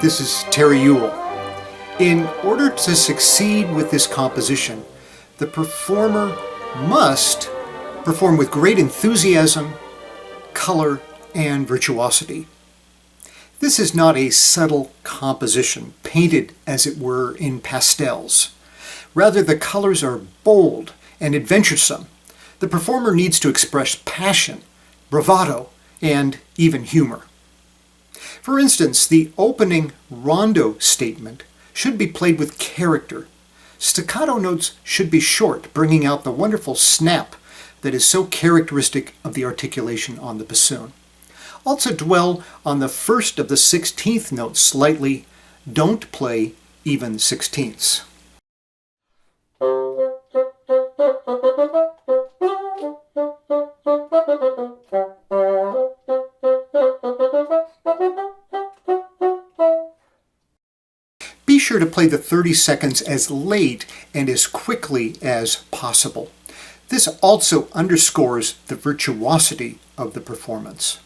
This is Terry Ewell. In order to succeed with this composition, the performer must perform with great enthusiasm, color, and virtuosity. This is not a subtle composition, painted as it were in pastels. Rather, the colors are bold and adventuresome. The performer needs to express passion, bravado, and even humor. For instance, the opening Rondo statement should be played with character. Staccato notes should be short, bringing out the wonderful snap that is so characteristic of the articulation on the bassoon. Also dwell on the first of the 16th notes slightly. Don't play even sixteenths. Be sure to play the 30 seconds as late and as quickly as possible. This also underscores the virtuosity of the performance.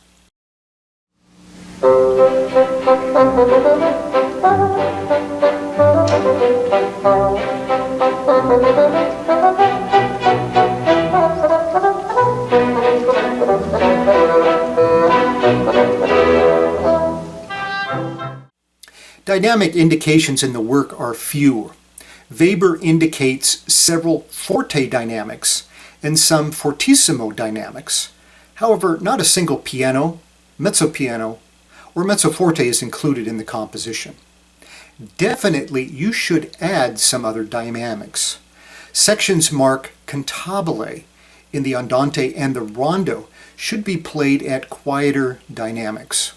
Dynamic indications in the work are few. Weber indicates several forte dynamics and some fortissimo dynamics. However, not a single piano, mezzo piano, or mezzo forte is included in the composition. Definitely, you should add some other dynamics. Sections marked cantabile in the Andante and the Rondo should be played at quieter dynamics.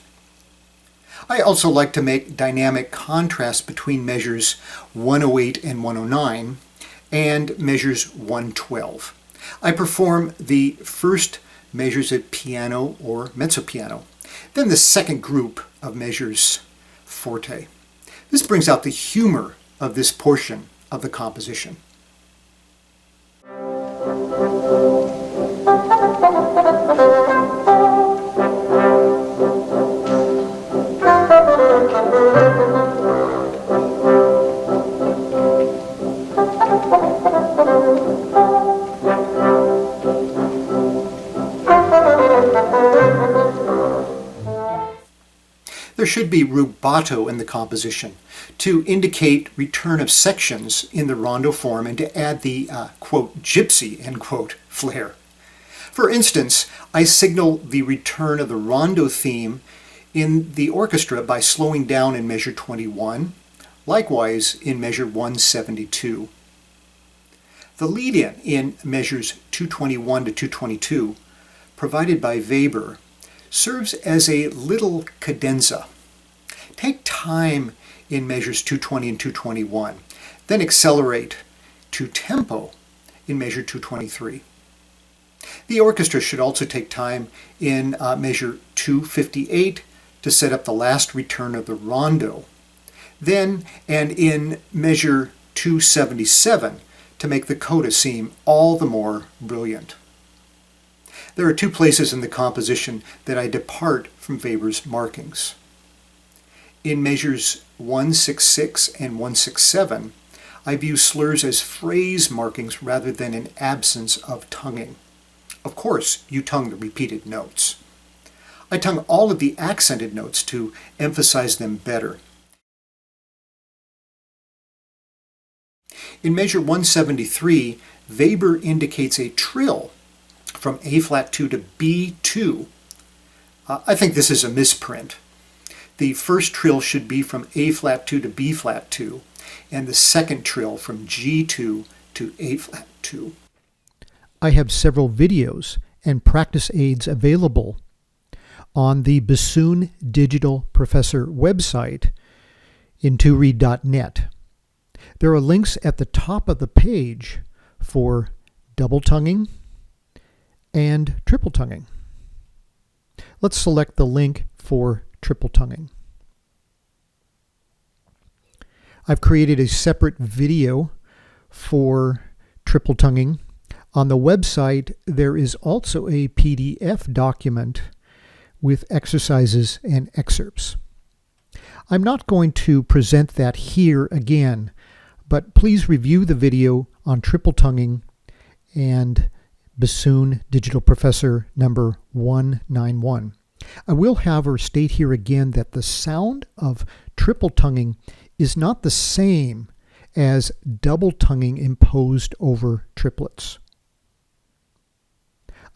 I also like to make dynamic contrasts between measures 108 and 109 and measures 112. I perform the first measures at piano or mezzo piano, then the second group of measures forte. This brings out the humor of this portion of the composition. There should be rubato in the composition to indicate return of sections in the rondo form and to add the, quote, gypsy, end quote, flair. For instance, I signal the return of the rondo theme in the orchestra by slowing down in measure 21, likewise in measure 172. The lead-in in measures 221 to 222, provided by Weber, serves as a little cadenza. Take time in measures 220 and 221, then accelerate to tempo in measure 223. The orchestra should also take time in measure 258 to set up the last return of the rondo, then and in measure 277 to make the coda seem all the more brilliant. There are two places in the composition that I depart from Weber's markings. In measures 166 and 167, I view slurs as phrase markings rather than an absence of tonguing. Of course, you tongue the repeated notes. I tongue all of the accented notes to emphasize them better. In measure 173, Weber indicates a trill from A flat 2 to B2. I think this is a misprint. The first trill should be from A flat 2 to B flat 2, and the second trill from G2 to A flat 2. I have several videos and practice aids available on the Bassoon Digital Professor website in toread.net. There are links at the top of the page for double tonguing and triple tonguing. Let's select the link for triple tonguing. I've created a separate video for triple tonguing. On the website, there is also a PDF document with exercises and excerpts. I'm not going to present that here again, but please review the video on triple tonguing and bassoon digital professor number 191. I will, however, state here again that the sound of triple tonguing is not the same as double tonguing imposed over triplets.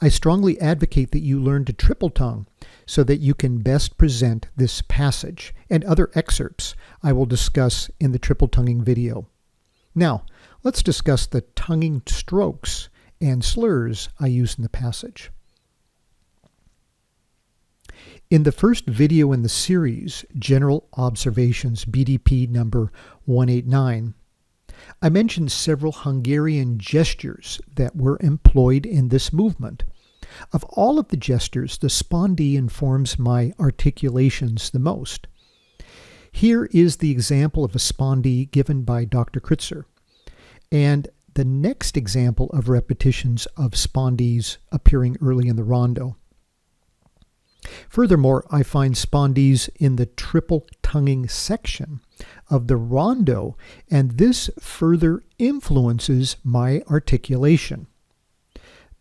I strongly advocate that you learn to triple tongue so that you can best present this passage and other excerpts I will discuss in the triple tonguing video. Now, let's discuss the tonguing strokes and slurs I use in the passage. In the first video in the series, General Observations BDP number 189, I mentioned several Hungarian gestures that were employed in this movement. Of all of the gestures, the spondee informs my articulations the most. Here is the example of a spondee given by Dr. Kritzer, and the next example of repetitions of spondees appearing early in the rondo. Furthermore, I find spondees in the triple tonguing section of the rondo, and this further influences my articulation.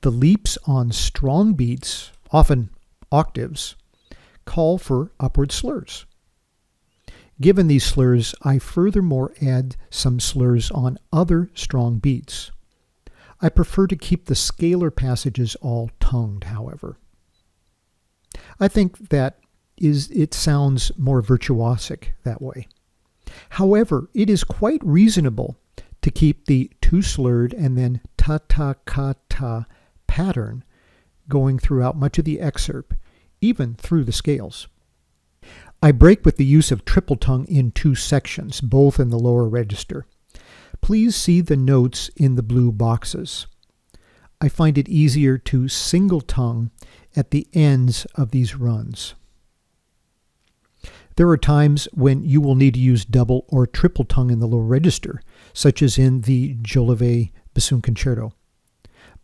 The leaps on strong beats, often octaves, call for upward slurs. Given these slurs, I furthermore add some slurs on other strong beats. I prefer to keep the scalar passages all tongued, however. I think that it sounds more virtuosic that way. However, it is quite reasonable to keep the two slurred and then ta-ta-ka-ta pattern going throughout much of the excerpt, even through the scales. I break with the use of triple tongue in two sections, both in the lower register. Please see the notes in the blue boxes. I find it easier to single tongue at the ends of these runs. There are times when you will need to use double or triple tongue in the lower register, such as in the Jolivet bassoon concerto.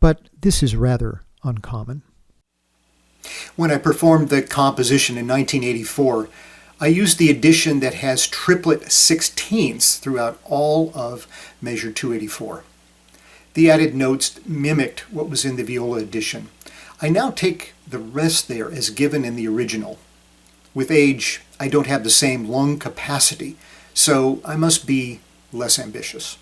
But this is rather uncommon. When I performed the composition in 1984, I used the edition that has triplet sixteenths throughout all of measure 284. The added notes mimicked what was in the viola edition. I now take the rest there as given in the original. With age, I don't have the same lung capacity, so I must be less ambitious.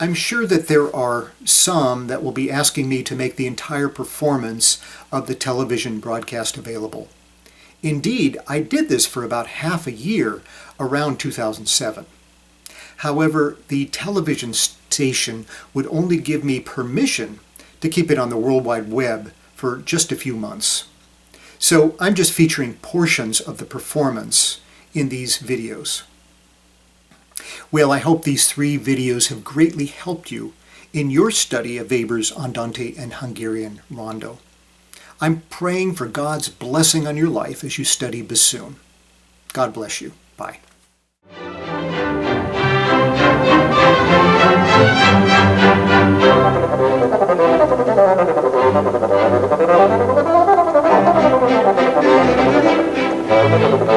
I'm sure that there are some that will be asking me to make the entire performance of the television broadcast available. Indeed, I did this for about half a year around 2007. However, the television station would only give me permission to keep it on the World Wide Web for just a few months. So I'm just featuring portions of the performance in these videos. Well, I hope these 3 videos have greatly helped you in your study of Weber's Andante and Hungarian Rondo. I'm praying for God's blessing on your life as you study bassoon. God bless you. Bye. Thank you.